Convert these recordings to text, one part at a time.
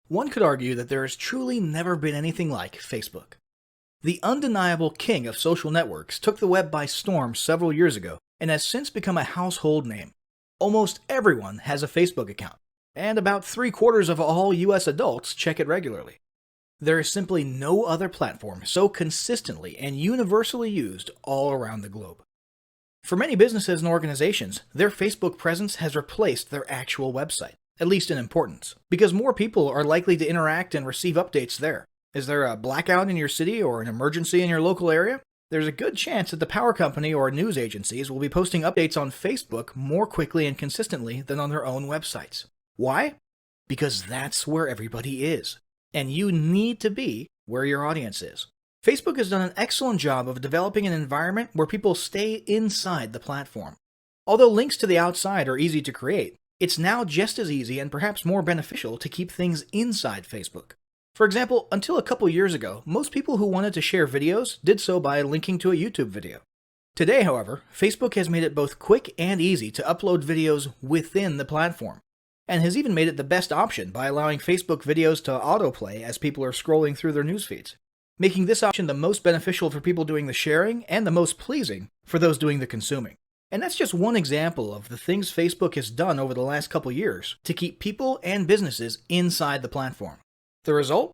One could argue that there has truly never been anything like Facebook. The undeniable king of social networks took the web by storm several years ago and has since become a household name. Almost everyone has a Facebook account, and about 3/4 of all US adults check it regularly. There is simply no other platform so consistently and universally used all around the globe. For many businesses and organizations, their Facebook presence has replaced their actual website, at least in importance, because more people are likely to interact and receive updates there. Is there a blackout in your city or an emergency in your local area? There's a good chance that the power company or news agencies will be posting updates on Facebook more quickly and consistently than on their own websites. Why? Because that's where everybody is. And you need to be where your audience is. Facebook has done an excellent job of developing an environment where people stay inside the platform. Although links to the outside are easy to create, it's now just as easy and perhaps more beneficial to keep things inside Facebook. For example, until a couple years ago, most people who wanted to share videos did so by linking to a YouTube video. Today, however, Facebook has made it both quick and easy to upload videos within the platform, and has even made it the best option by allowing Facebook videos to autoplay as people are scrolling through their news feeds, making this option the most beneficial for people doing the sharing and the most pleasing for those doing the consuming. And that's just one example of the things Facebook has done over the last couple years to keep people and businesses inside the platform. The result?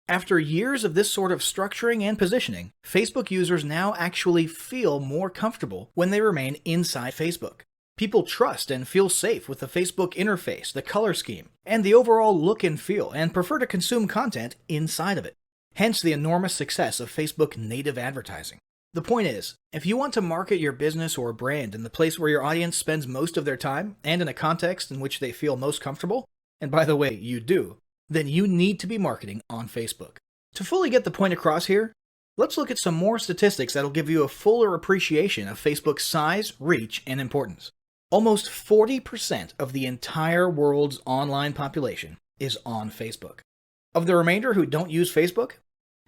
After years of this sort of structuring and positioning, Facebook users now actually feel more comfortable when they remain inside Facebook. People trust and feel safe with the Facebook interface, the color scheme, and the overall look and feel, and prefer to consume content inside of it. Hence the enormous success of Facebook native advertising. The point is, if you want to market your business or brand in the place where your audience spends most of their time, and in a context in which they feel most comfortable, and by the way, you do, then you need to be marketing on Facebook. To fully get the point across here, let's look at some more statistics that'll give you a fuller appreciation of Facebook's size, reach, and importance. Almost 40% of the entire world's online population is on Facebook. Of the remainder who don't use Facebook,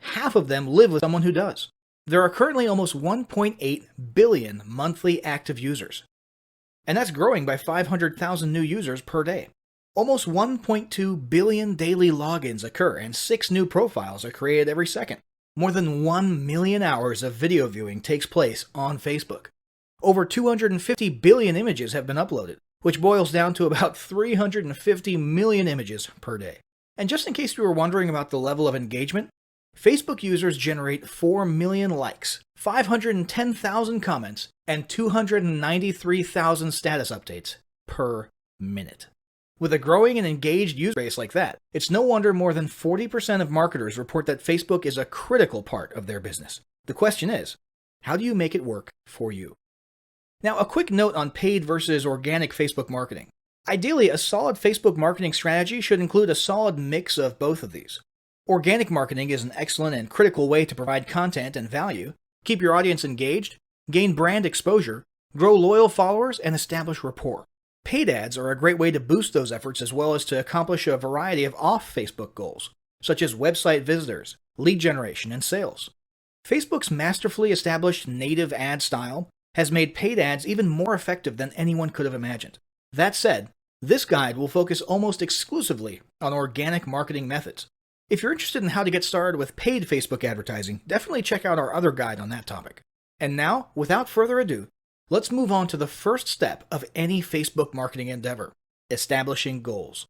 half of them live with someone who does. There are currently almost 1.8 billion monthly active users, and that's growing by 500,000 new users per day. Almost 1.2 billion daily logins occur, and 6 new profiles are created every second. More than 1 million hours of video viewing takes place on Facebook. Over 250 billion images have been uploaded, which boils down to about 350 million images per day. And just in case you were wondering about the level of engagement, Facebook users generate 4 million likes, 510,000 comments, and 293,000 status updates per minute. With a growing and engaged user base like that, it's no wonder more than 40% of marketers report that Facebook is a critical part of their business. The question is, how do you make it work for you? Now, a quick note on paid versus organic Facebook marketing. Ideally, a solid Facebook marketing strategy should include a solid mix of both of these. Organic marketing is an excellent and critical way to provide content and value, keep your audience engaged, gain brand exposure, grow loyal followers, and establish rapport. Paid ads are a great way to boost those efforts as well as to accomplish a variety of off-Facebook goals, such as website visitors, lead generation, and sales. Facebook's masterfully established native ad style has made paid ads even more effective than anyone could have imagined. That said, this guide will focus almost exclusively on organic marketing methods. If you're interested in how to get started with paid Facebook advertising, definitely check out our other guide on that topic. And now, without further ado, let's move on to the first step of any Facebook marketing endeavor: establishing goals.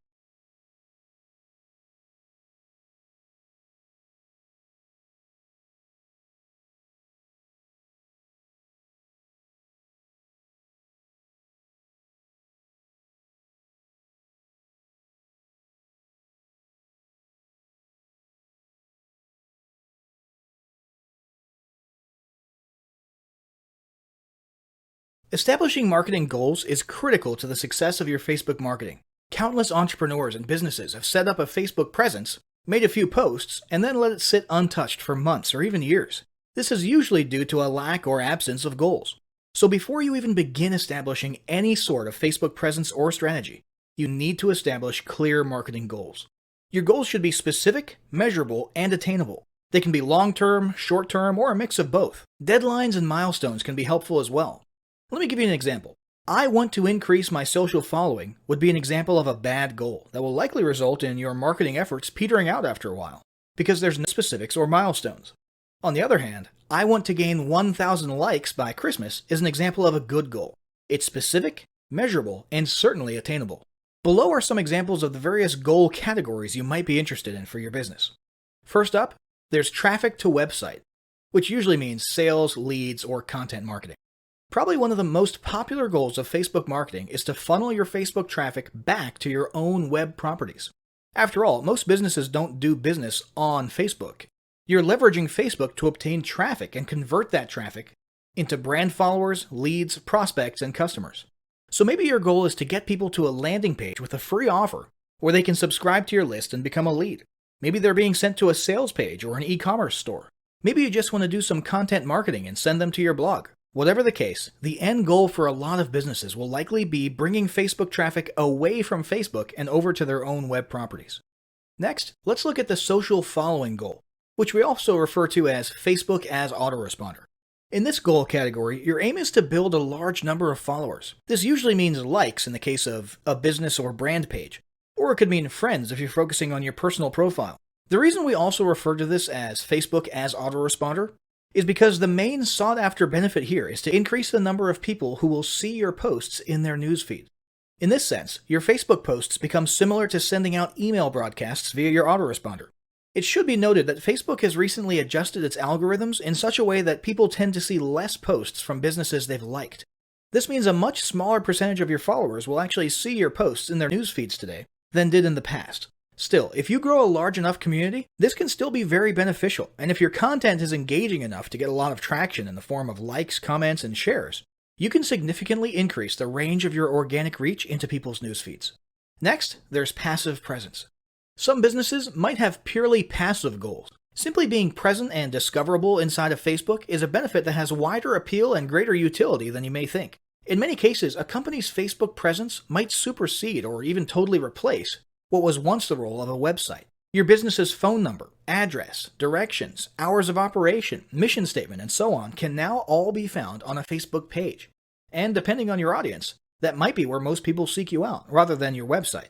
Establishing marketing goals is critical to the success of your Facebook marketing. Countless entrepreneurs and businesses have set up a Facebook presence, made a few posts, and then let it sit untouched for months or even years. This is usually due to a lack or absence of goals. So before you even begin establishing any sort of Facebook presence or strategy, you need to establish clear marketing goals. Your goals should be specific, measurable, and attainable. They can be long-term, short-term, or a mix of both. Deadlines and milestones can be helpful as well. Let me give you an example. I want to increase my social following would be an example of a bad goal that will likely result in your marketing efforts petering out after a while, because there's no specifics or milestones. On the other hand, I want to gain 1,000 likes by Christmas is an example of a good goal. It's specific, measurable, and certainly attainable. Below are some examples of the various goal categories you might be interested in for your business. First up, there's traffic to website, which usually means sales, leads, or content marketing. Probably one of the most popular goals of Facebook marketing is to funnel your Facebook traffic back to your own web properties. After all, most businesses don't do business on Facebook. You're leveraging Facebook to obtain traffic and convert that traffic into brand followers, leads, prospects, and customers. So maybe your goal is to get people to a landing page with a free offer where they can subscribe to your list and become a lead. Maybe they're being sent to a sales page or an e-commerce store. Maybe you just want to do some content marketing and send them to your blog. Whatever the case, the end goal for a lot of businesses will likely be bringing Facebook traffic away from Facebook and over to their own web properties. Next, let's look at the social following goal, which we also refer to as Facebook as autoresponder. In this goal category, your aim is to build a large number of followers. This usually means likes in the case of a business or brand page, or it could mean friends if you're focusing on your personal profile. The reason we also refer to this as Facebook as autoresponder is because the main sought-after benefit here is to increase the number of people who will see your posts in their newsfeed. In this sense, your Facebook posts become similar to sending out email broadcasts via your autoresponder. It should be noted that Facebook has recently adjusted its algorithms in such a way that people tend to see less posts from businesses they've liked. This means a much smaller percentage of your followers will actually see your posts in their newsfeeds today than did in the past. Still, if you grow a large enough community, this can still be very beneficial, and if your content is engaging enough to get a lot of traction in the form of likes, comments, and shares, you can significantly increase the range of your organic reach into people's newsfeeds. Next, there's passive presence. Some businesses might have purely passive goals. Simply being present and discoverable inside of Facebook is a benefit that has wider appeal and greater utility than you may think. In many cases, a company's Facebook presence might supersede or even totally replace what was once the role of a website. Your business's phone number, address, directions, hours of operation, mission statement, and so on can now all be found on a Facebook page. And depending on your audience, that might be where most people seek you out, rather than your website.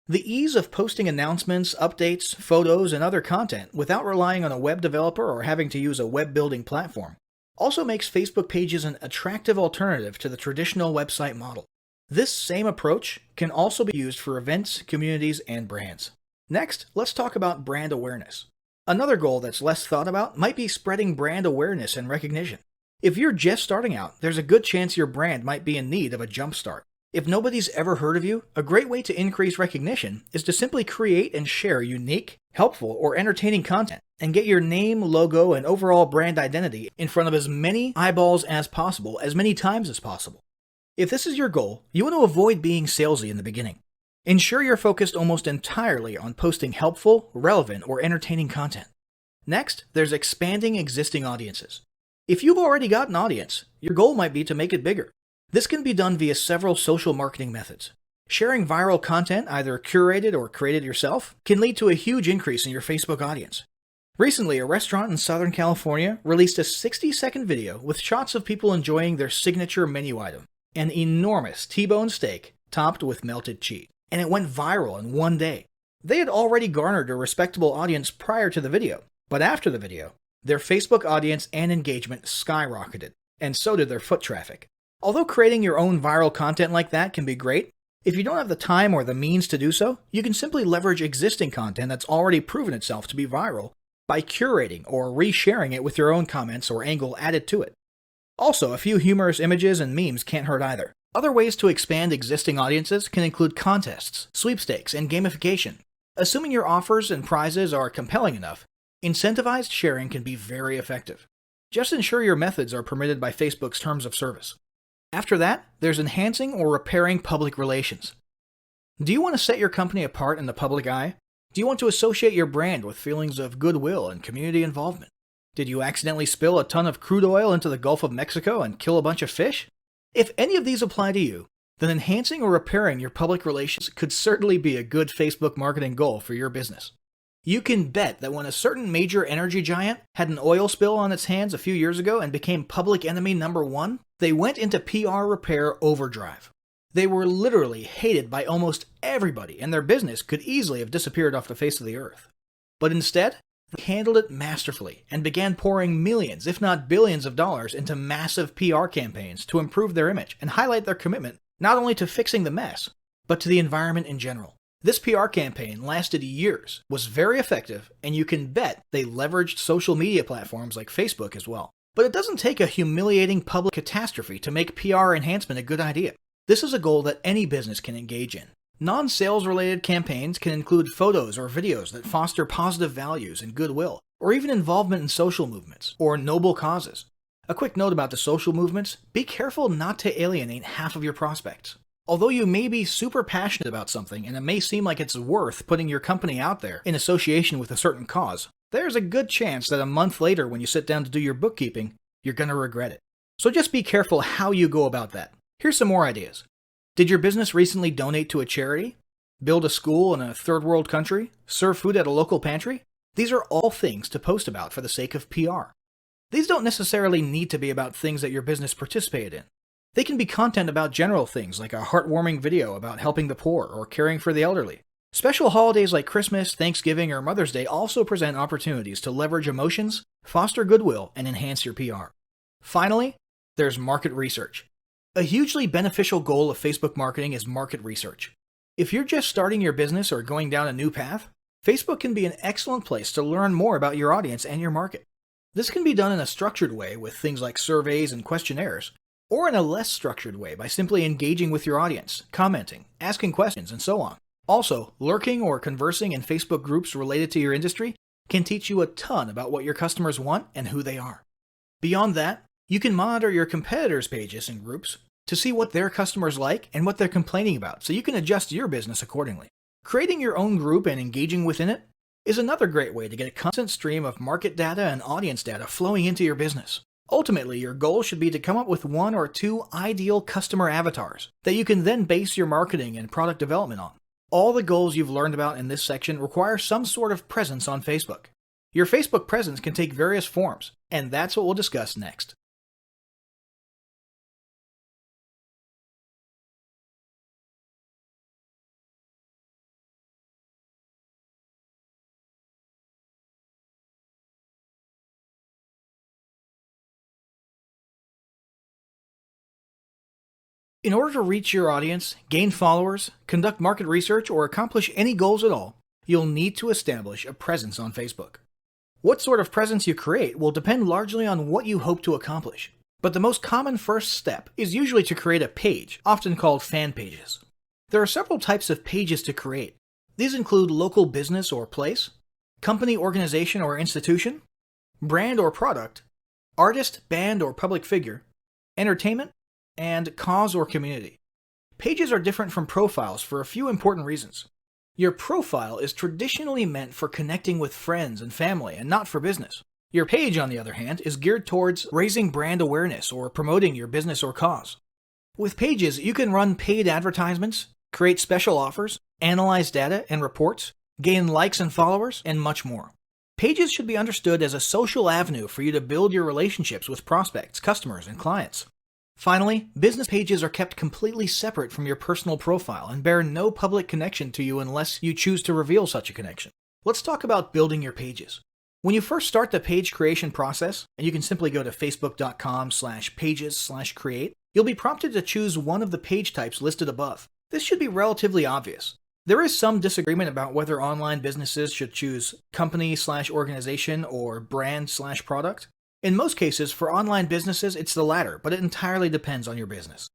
The ease of posting announcements, updates, photos, and other content without relying on a web developer or having to use a web building platform also makes Facebook pages an attractive alternative to the traditional website model. This same approach can also be used for events, communities, and brands. Next, let's talk about brand awareness. Another goal that's less thought about might be spreading brand awareness and recognition. If you're just starting out, there's a good chance your brand might be in need of a jump start. If nobody's ever heard of you, a great way to increase recognition is to simply create and share unique, helpful, or entertaining content and get your name, logo, and overall brand identity in front of as many eyeballs as possible, as many times as possible. If this is your goal, you want to avoid being salesy in the beginning. Ensure you're focused almost entirely on posting helpful, relevant, or entertaining content. Next, there's expanding existing audiences. If you've already got an audience, your goal might be to make it bigger. This can be done via several social marketing methods. Sharing viral content, either curated or created yourself, can lead to a huge increase in your Facebook audience. Recently, a restaurant in Southern California released a 60-second video with shots of people enjoying their signature menu item, an enormous T-bone steak topped with melted cheese, and it went viral in one day. They had already garnered a respectable audience prior to the video, but after the video, their Facebook audience and engagement skyrocketed, and so did their foot traffic. Although creating your own viral content like that can be great, if you don't have the time or the means to do so, you can simply leverage existing content that's already proven itself to be viral by curating or resharing it with your own comments or angle added to it. Also, a few humorous images and memes can't hurt either. Other ways to expand existing audiences can include contests, sweepstakes, and gamification. Assuming your offers and prizes are compelling enough, incentivized sharing can be very effective. Just ensure your methods are permitted by Facebook's terms of service. After that, there's enhancing or repairing public relations. Do you want to set your company apart in the public eye? Do you want to associate your brand with feelings of goodwill and community involvement? Did you accidentally spill a ton of crude oil into the Gulf of Mexico and kill a bunch of fish? If any of these apply to you, then enhancing or repairing your public relations could certainly be a good Facebook marketing goal for your business. You can bet that when a certain major energy giant had an oil spill on its hands a few years ago and became public enemy number one, they went into PR repair overdrive. They were literally hated by almost everybody, and their business could easily have disappeared off the face of the earth. But instead, they handled it masterfully and began pouring millions, if not billions of dollars into massive PR campaigns to improve their image and highlight their commitment not only to fixing the mess, but to the environment in general. This PR campaign lasted years, was very effective, and you can bet they leveraged social media platforms like Facebook as well. But it doesn't take a humiliating public catastrophe to make PR enhancement a good idea. This is a goal that any business can engage in. Non-sales related campaigns can include photos or videos that foster positive values and goodwill, or even involvement in social movements or noble causes. A quick note about the social movements: be careful not to alienate half of your prospects. Although you may be super passionate about something and it may seem like it's worth putting your company out there in association with a certain cause, there's a good chance that a month later when you sit down to do your bookkeeping, you're going to regret it. So just be careful how you go about that. Here's some more ideas. Did your business recently donate to a charity? Build a school in a third world country? Serve food at a local pantry? These are all things to post about for the sake of PR. These don't necessarily need to be about things that your business participated in. They can be content about general things like a heartwarming video about helping the poor or caring for the elderly. Special holidays like Christmas, Thanksgiving, or Mother's Day also present opportunities to leverage emotions, foster goodwill, and enhance your PR. Finally, there's market research. A hugely beneficial goal of Facebook marketing is market research. If you're just starting your business or going down a new path, Facebook can be an excellent place to learn more about your audience and your market. This can be done in a structured way with things like surveys and questionnaires, or in a less structured way by simply engaging with your audience, commenting, asking questions, and so on. Also, lurking or conversing in Facebook groups related to your industry can teach you a ton about what your customers want and who they are. Beyond that, you can monitor your competitors' pages and groups to see what their customers like and what they're complaining about, so you can adjust your business accordingly. Creating your own group and engaging within it is another great way to get a constant stream of market data and audience data flowing into your business. Ultimately, your goal should be to come up with 1 or 2 ideal customer avatars that you can then base your marketing and product development on. All the goals you've learned about in this section require some sort of presence on Facebook. Your Facebook presence can take various forms, and that's what we'll discuss next. In order to reach your audience, gain followers, conduct market research, or accomplish any goals at all, you'll need to establish a presence on Facebook. What sort of presence you create will depend largely on what you hope to accomplish. But the most common first step is usually to create a page, often called fan pages. There are several types of pages to create. These include local business or place, company, organization, or institution, brand or product, artist, band, or public figure, entertainment, and cause or community. Pages are different from profiles for a few important reasons. Your profile is traditionally meant for connecting with friends and family and not for business. Your page, on the other hand, is geared towards raising brand awareness or promoting your business or cause. With pages, you can run paid advertisements, create special offers, analyze data and reports, gain likes and followers, and much more. Pages should be understood as a social avenue for you to build your relationships with prospects, customers, and clients. Finally, business pages are kept completely separate from your personal profile and bear no public connection to you unless you choose to reveal such a connection. Let's talk about building your pages. When you first start the page creation process, and you can simply go to facebook.com/pages/create, you'll be prompted to choose one of the page types listed above. This should be relatively obvious. There is some disagreement about whether online businesses should choose company/organization or brand/product. In most cases, for online businesses, it's the latter, but it entirely depends on your business.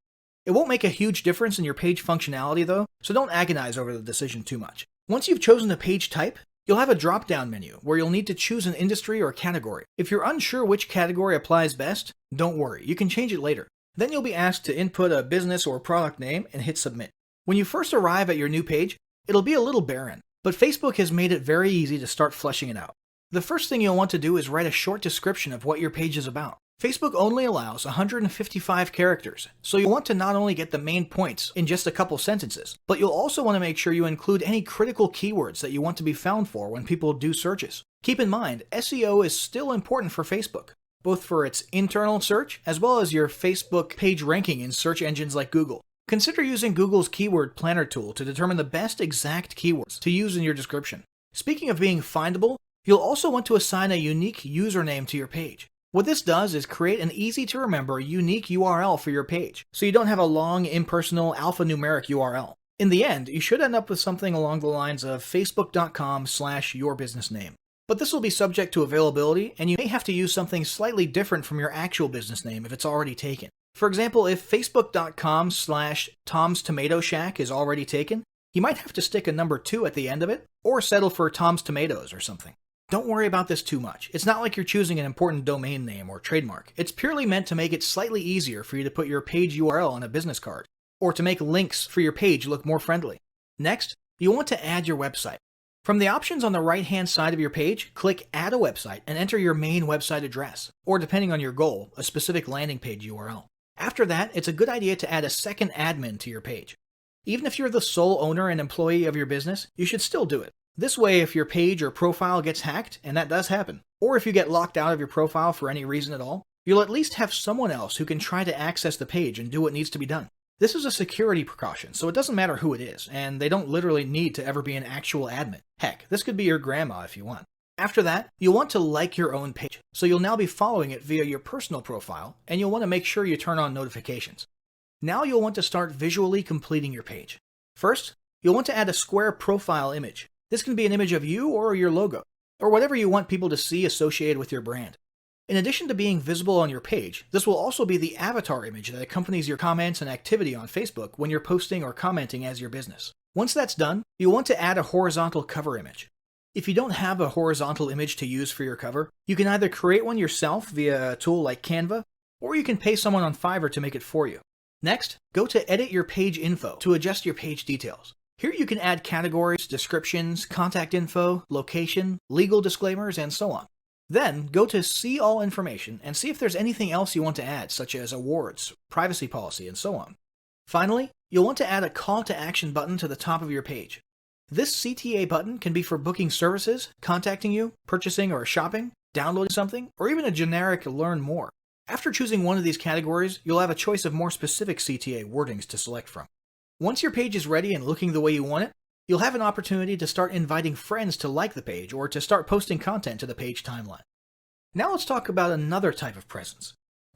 It won't make a huge difference in your page functionality though, so don't agonize over the decision too much. Once you've chosen a page type, you'll have a drop-down menu where you'll need to choose an industry or category. If you're unsure which category applies best, don't worry, you can change it later. Then you'll be asked to input a business or product name and hit submit. When you first arrive at your new page, it'll be a little barren, but Facebook has made it very easy to start fleshing it out. The first thing you'll want to do is write a short description of what your page is about. Facebook only allows 155 characters, so you'll want to not only get the main points in just a couple sentences, but you'll also want to make sure you include any critical keywords that you want to be found for when people do searches. Keep in mind, SEO is still important for Facebook, both for its internal search as well as your Facebook page ranking in search engines like Google. Consider using Google's Keyword Planner tool to determine the best exact keywords to use in your description. Speaking of being findable, you'll also want to assign a unique username to your page. What this does is create an easy-to-remember unique URL for your page, so you don't have a long, impersonal, alphanumeric URL. In the end, you should end up with something along the lines of facebook.com/yourbusinessname. But this will be subject to availability, and you may have to use something slightly different from your actual business name if it's already taken. For example, if facebook.com/Tom's Tomato Shack is already taken, you might have to stick a number 2 at the end of it, or settle for Tom's Tomatoes or something. Don't worry about this too much. It's not like you're choosing an important domain name or trademark. It's purely meant to make it slightly easier for you to put your page URL on a business card, or to make links for your page look more friendly. Next, you'll want to add your website. From the options on the right-hand side of your page, click Add a Website and enter your main website address, or depending on your goal, a specific landing page URL. After that, it's a good idea to add a second admin to your page. Even if you're the sole owner and employee of your business, you should still do it. This way, if your page or profile gets hacked, and that does happen, or if you get locked out of your profile for any reason at all, you'll at least have someone else who can try to access the page and do what needs to be done. This is a security precaution, so it doesn't matter who it is, and they don't literally need to ever be an actual admin. Heck, this could be your grandma if you want. After that, you'll want to like your own page, so you'll now be following it via your personal profile, and you'll want to make sure you turn on notifications. Now you'll want to start visually completing your page. First, you'll want to add a square profile image. This can be an image of you or your logo, or whatever you want people to see associated with your brand. In addition to being visible on your page, this will also be the avatar image that accompanies your comments and activity on Facebook when you're posting or commenting as your business. Once that's done, you'll want to add a horizontal cover image. If you don't have a horizontal image to use for your cover, you can either create one yourself via a tool like Canva, or you can pay someone on Fiverr to make it for you. Next, go to Edit Your Page Info to adjust your page details. Here you can add categories, descriptions, contact info, location, legal disclaimers, and so on. Then, go to See All Information and see if there's anything else you want to add, such as awards, privacy policy, and so on. Finally, you'll want to add a call to action button to the top of your page. This CTA button can be for booking services, contacting you, purchasing or shopping, downloading something, or even a generic Learn More. After choosing one of these categories, you'll have a choice of more specific CTA wordings to select from. Once your page is ready and looking the way you want it, you'll have an opportunity to start inviting friends to like the page or to start posting content to the page timeline. Now let's talk about another type of presence: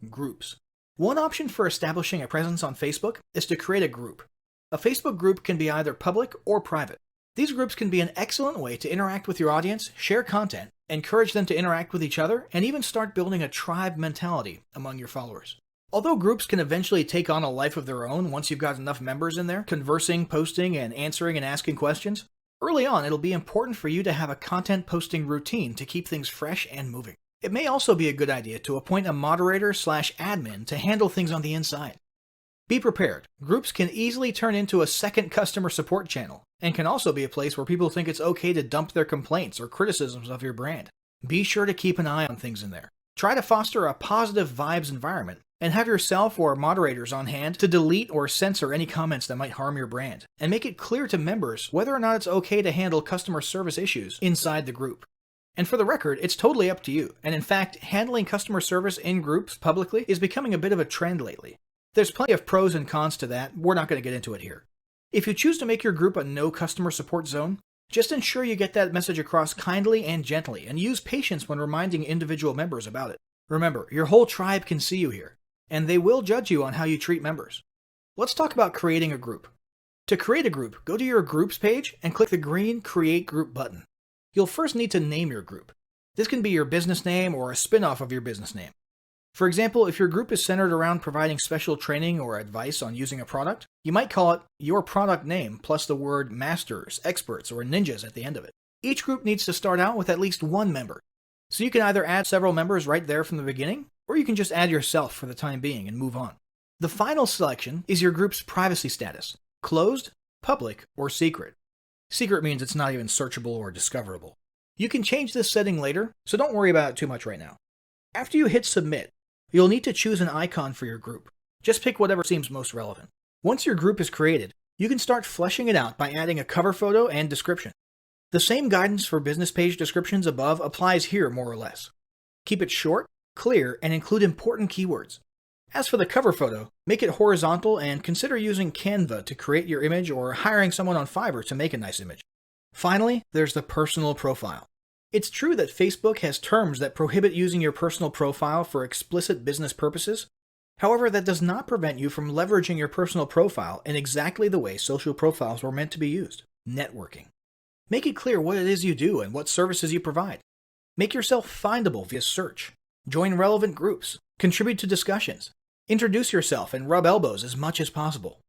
groups. One option for establishing a presence on Facebook is to create a group. A Facebook group can be either public or private. These groups can be an excellent way to interact with your audience, share content, encourage them to interact with each other, and even start building a tribe mentality among your followers. Although groups can eventually take on a life of their own once you've got enough members in there, conversing, posting, and answering and asking questions, early on it'll be important for you to have a content posting routine to keep things fresh and moving. It may also be a good idea to appoint a moderator/admin to handle things on the inside. Be prepared. Groups can easily turn into a second customer support channel, and can also be a place where people think it's okay to dump their complaints or criticisms of your brand. Be sure to keep an eye on things in there. Try to foster a positive vibes environment, and have yourself or moderators on hand to delete or censor any comments that might harm your brand, and make it clear to members whether or not it's okay to handle customer service issues inside the group. And for the record, it's totally up to you, and in fact, handling customer service in groups publicly is becoming a bit of a trend lately. There's plenty of pros and cons to that, we're not going to get into it here. If you choose to make your group a no customer support zone, just ensure you get that message across kindly and gently, and use patience when reminding individual members about it. Remember, your whole tribe can see you here, and they will judge you on how you treat members. Let's talk about creating a group. To create a group, go to your Groups page and click the green Create Group button. You'll first need to name your group. This can be your business name or a spin-off of your business name. For example, if your group is centered around providing special training or advice on using a product, you might call it Your Product Name plus the word Masters, Experts, or Ninjas at the end of it. Each group needs to start out with at least one member. So you can either add several members right there from the beginning, or you can just add yourself for the time being and move on. The final selection is your group's privacy status: closed, public, or secret. Secret means it's not even searchable or discoverable. You can change this setting later, so don't worry about it too much right now. After you hit submit, You'll need to choose an icon for your group. Just pick whatever seems most relevant. Once your group is created, you can start fleshing it out by adding a cover photo and description. The same guidance for business page descriptions above applies here more or less. Keep it short, clear, and include important keywords. As for the cover photo, make it horizontal and consider using Canva to create your image or hiring someone on Fiverr to make a nice image. Finally, there's the personal profile. It's true that Facebook has terms that prohibit using your personal profile for explicit business purposes. However, that does not prevent you from leveraging your personal profile in exactly the way social profiles were meant to be used: networking. Make it clear what it is you do and what services you provide. Make yourself findable via search. Join relevant groups. Contribute to discussions. Introduce yourself and rub elbows as much as possible.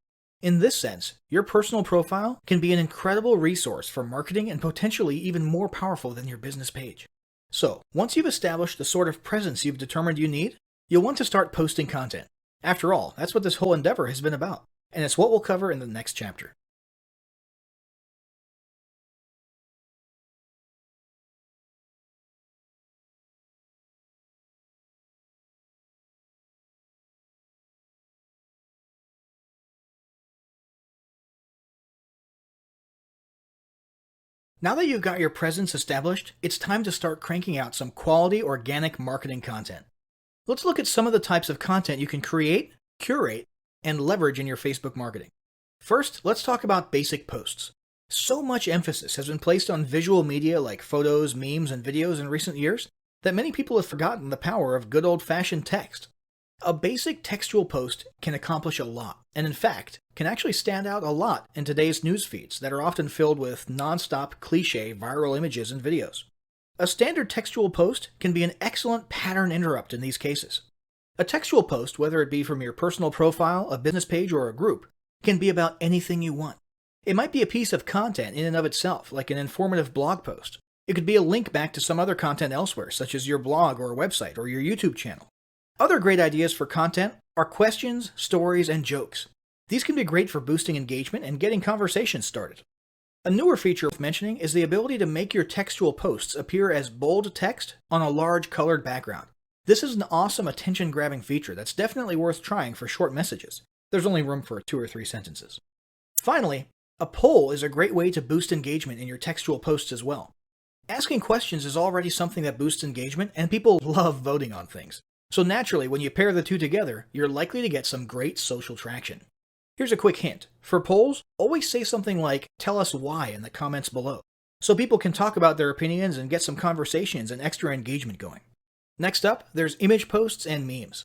In this sense, your personal profile can be an incredible resource for marketing and potentially even more powerful than your business page. So, once you've established the sort of presence you've determined you need, you'll want to start posting content. After all, that's what this whole endeavor has been about, and it's what we'll cover in the next chapter. Now that you've got your presence established, it's time to start cranking out some quality organic marketing content. Let's look at some of the types of content you can create, curate, and leverage in your Facebook marketing. First, let's talk about basic posts. So much emphasis has been placed on visual media like photos, memes, and videos in recent years that many people have forgotten the power of good old-fashioned text. A basic textual post can accomplish a lot, and in fact, can actually stand out a lot in today's news feeds that are often filled with non-stop cliché viral images and videos. A standard textual post can be an excellent pattern interrupt in these cases. A textual post, whether it be from your personal profile, a business page, or a group, can be about anything you want. It might be a piece of content in and of itself, like an informative blog post. It could be a link back to some other content elsewhere, such as your blog or website or your YouTube channel. Other great ideas for content are questions, stories, and jokes. These can be great for boosting engagement and getting conversations started. A newer feature worth mentioning is the ability to make your textual posts appear as bold text on a large colored background. This is an awesome attention-grabbing feature that's definitely worth trying for short messages. There's only room for 2 or 3 sentences. Finally, a poll is a great way to boost engagement in your textual posts as well. Asking questions is already something that boosts engagement, and people love voting on things. So naturally, when you pair the two together, you're likely to get some great social traction. Here's a quick hint. For polls, always say something like, "Tell us why" in the comments below, so people can talk about their opinions and get some conversations and extra engagement going. Next up, there's image posts and memes.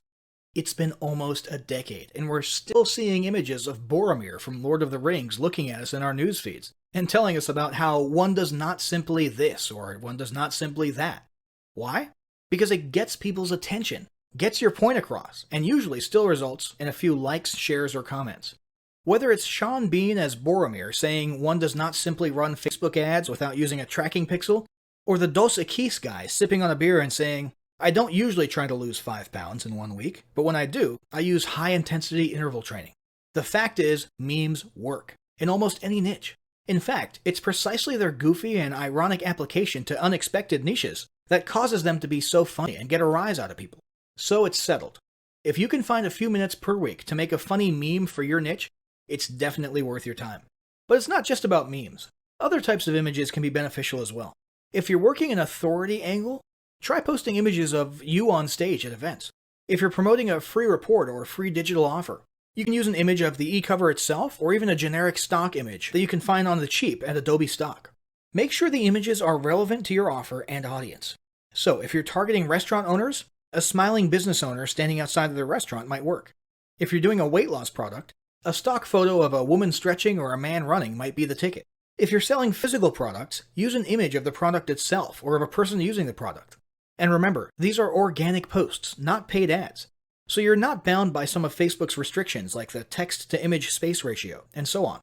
It's been almost a decade, and we're still seeing images of Boromir from Lord of the Rings looking at us in our news feeds, and telling us about how one does not simply this, or one does not simply that. Why? Because it gets people's attention, gets your point across, and usually still results in a few likes, shares, or comments. Whether it's Sean Bean as Boromir saying one does not simply run Facebook ads without using a tracking pixel, or the Dos Equis guy sipping on a beer and saying, "I don't usually try to lose 5 pounds in 1 week, but when I do, I use high-intensity interval training." The fact is, memes work, in almost any niche. In fact, it's precisely their goofy and ironic application to unexpected niches that causes them to be so funny and get a rise out of people. So it's settled. If you can find a few minutes per week to make a funny meme for your niche, it's definitely worth your time. But it's not just about memes. Other types of images can be beneficial as well. If you're working an authority angle, try posting images of you on stage at events. If you're promoting a free report or a free digital offer, you can use an image of the e-cover itself or even a generic stock image that you can find on the cheap at Adobe Stock. Make sure the images are relevant to your offer and audience. So if you're targeting restaurant owners, a smiling business owner standing outside of their restaurant might work. If you're doing a weight loss product, a stock photo of a woman stretching or a man running might be the ticket. If you're selling physical products, use an image of the product itself or of a person using the product. And remember, these are organic posts, not paid ads. So you're not bound by some of Facebook's restrictions like the text-to-image space ratio, and so on.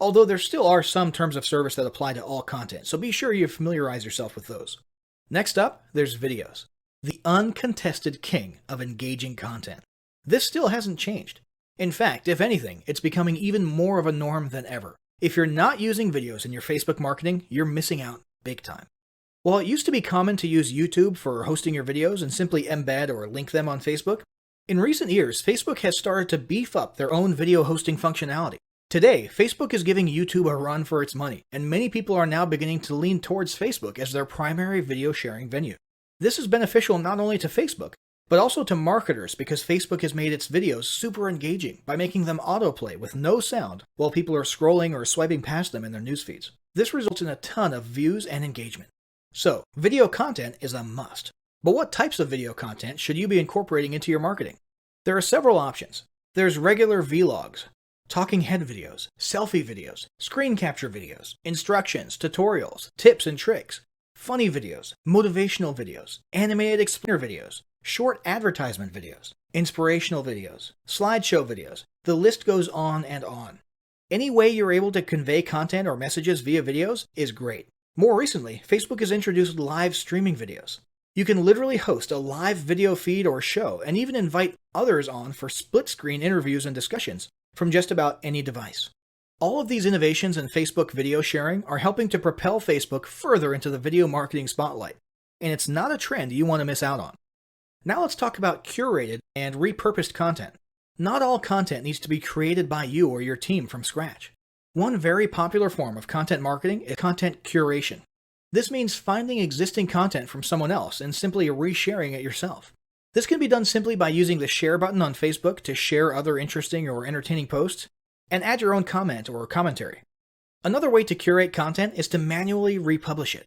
Although there still are some terms of service that apply to all content, so be sure you familiarize yourself with those. Next up, there's videos. The uncontested king of engaging content. This still hasn't changed. In fact, if anything, it's becoming even more of a norm than ever. If you're not using videos in your Facebook marketing, you're missing out big time. While it used to be common to use YouTube for hosting your videos and simply embed or link them on Facebook, In recent years, Facebook has started to beef up their own video hosting functionality. Today, Facebook is giving YouTube a run for its money, and many people are now beginning to lean towards Facebook as their primary video sharing venue. This is beneficial not only to Facebook, but also to marketers because Facebook has made its videos super engaging by making them autoplay with no sound while people are scrolling or swiping past them in their news feeds. This results in a ton of views and engagement. So, video content is a must. But what types of video content should you be incorporating into your marketing? There are several options. There's regular vlogs, talking head videos, selfie videos, screen capture videos, instructions, tutorials, tips and tricks, funny videos, motivational videos, animated explainer videos, short advertisement videos, inspirational videos, slideshow videos. The list goes on and on. Any way you're able to convey content or messages via videos is great. More recently, Facebook has introduced live streaming videos. You can literally host a live video feed or show and even invite others on for split-screen interviews and discussions from just about any device. All of these innovations in Facebook video sharing are helping to propel Facebook further into the video marketing spotlight, and it's not a trend you want to miss out on. Now let's talk about curated and repurposed content. Not all content needs to be created by you or your team from scratch. One very popular form of content marketing is content curation. This means finding existing content from someone else and simply resharing it yourself. This can be done simply by using the share button on Facebook to share other interesting or entertaining posts and add your own comment or commentary. Another way to curate content is to manually republish it.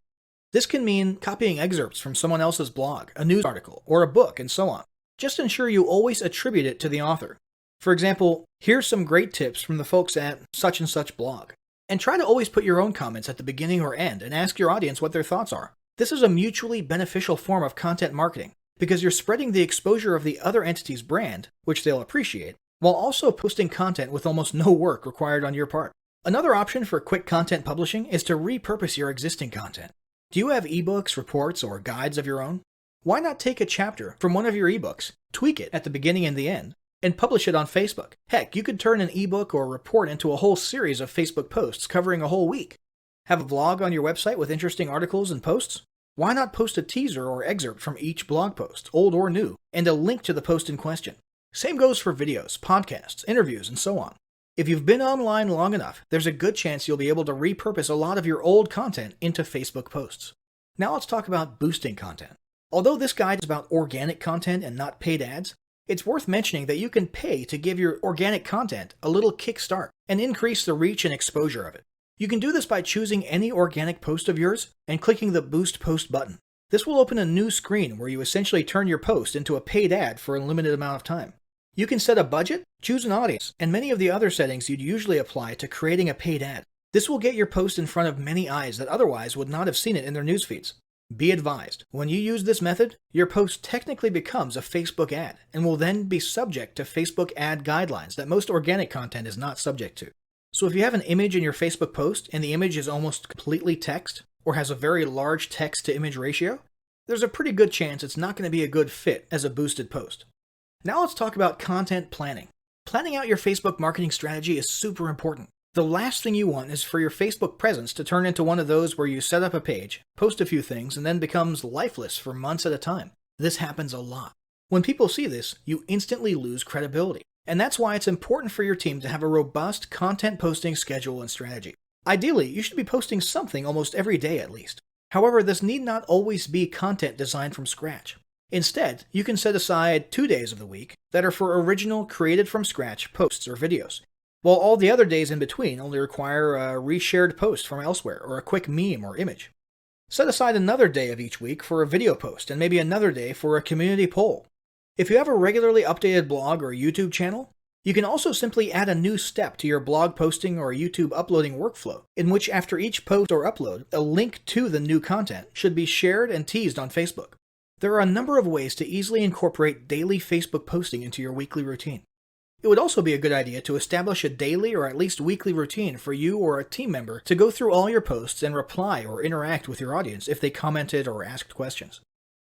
This can mean copying excerpts from someone else's blog, a news article, or a book, and so on. Just ensure you always attribute it to the author. For example, here's some great tips from the folks at such and such blog. And try to always put your own comments at the beginning or end and ask your audience what their thoughts are. This is a mutually beneficial form of content marketing because you're spreading the exposure of the other entity's brand, which they'll appreciate, while also posting content with almost no work required on your part. Another option for quick content publishing is to repurpose your existing content. Do you have ebooks, reports, or guides of your own? Why not take a chapter from one of your ebooks, tweak it at the beginning and the end, and publish it on Facebook? Heck, you could turn an ebook or report into a whole series of Facebook posts covering a whole week. Have a blog on your website with interesting articles and posts? Why not post a teaser or excerpt from each blog post, old or new, and a link to the post in question? Same goes for videos, podcasts, interviews, and so on. If you've been online long enough, there's a good chance you'll be able to repurpose a lot of your old content into Facebook posts. Now let's talk about boosting content. Although this guide is about organic content and not paid ads, it's worth mentioning that you can pay to give your organic content a little kickstart and increase the reach and exposure of it. You can do this by choosing any organic post of yours and clicking the Boost Post button. This will open a new screen where you essentially turn your post into a paid ad for a limited amount of time. You can set a budget, choose an audience, and many of the other settings you'd usually apply to creating a paid ad. This will get your post in front of many eyes that otherwise would not have seen it in their news feeds. Be advised, when you use this method, your post technically becomes a Facebook ad and will then be subject to Facebook ad guidelines that most organic content is not subject to. So if you have an image in your Facebook post and the image is almost completely text or has a very large text to image ratio, there's a pretty good chance it's not going to be a good fit as a boosted post. Now let's talk about content planning. Planning out your Facebook marketing strategy is super important. The last thing you want is for your Facebook presence to turn into one of those where you set up a page, post a few things, and then becomes lifeless for months at a time. This happens a lot. When people see this, you instantly lose credibility. And that's why it's important for your team to have a robust content posting schedule and strategy. Ideally, you should be posting something almost every day at least. However, this need not always be content designed from scratch. Instead, you can set aside 2 days of the week that are for original, created from scratch posts or videos, while all the other days in between only require a reshared post from elsewhere or a quick meme or image. Set aside another day of each week for a video post and maybe another day for a community poll. If you have a regularly updated blog or YouTube channel, you can also simply add a new step to your blog posting or YouTube uploading workflow, in which after each post or upload, a link to the new content should be shared and teased on Facebook. There are a number of ways to easily incorporate daily Facebook posting into your weekly routine. It would also be a good idea to establish a daily or at least weekly routine for you or a team member to go through all your posts and reply or interact with your audience if they commented or asked questions.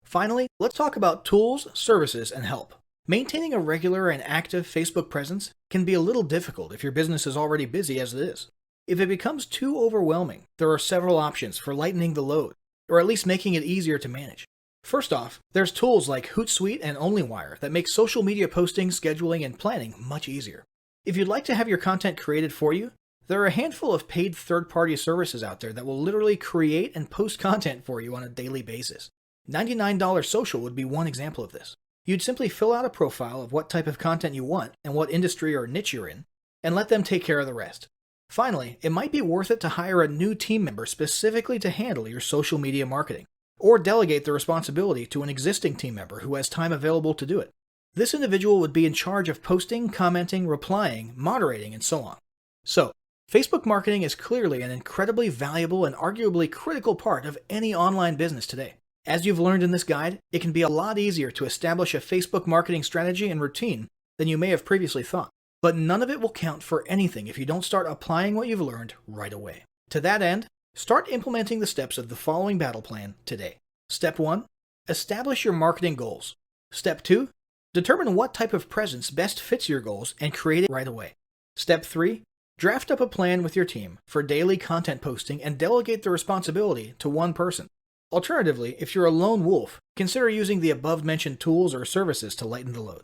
Finally, let's talk about tools, services, and help. Maintaining a regular and active Facebook presence can be a little difficult if your business is already busy as it is. If it becomes too overwhelming, there are several options for lightening the load, or at least making it easier to manage. First off, there's tools like Hootsuite and OnlyWire that make social media posting, scheduling, and planning much easier. If you'd like to have your content created for you, there are a handful of paid third-party services out there that will literally create and post content for you on a daily basis. $99 Social would be one example of this. You'd simply fill out a profile of what type of content you want and what industry or niche you're in, and let them take care of the rest. Finally, it might be worth it to hire a new team member specifically to handle your social media marketing, or delegate the responsibility to an existing team member who has time available to do it. This individual would be in charge of posting, commenting, replying, moderating, and so on. So, Facebook marketing is clearly an incredibly valuable and arguably critical part of any online business today. As you've learned in this guide, it can be a lot easier to establish a Facebook marketing strategy and routine than you may have previously thought. But none of it will count for anything if you don't start applying what you've learned right away. To that end, start implementing the steps of the following battle plan today. Step 1. Establish your marketing goals. Step 2. Determine what type of presence best fits your goals and create it right away. Step 3. Draft up a plan with your team for daily content posting and delegate the responsibility to one person. Alternatively, if you're a lone wolf, consider using the above-mentioned tools or services to lighten the load.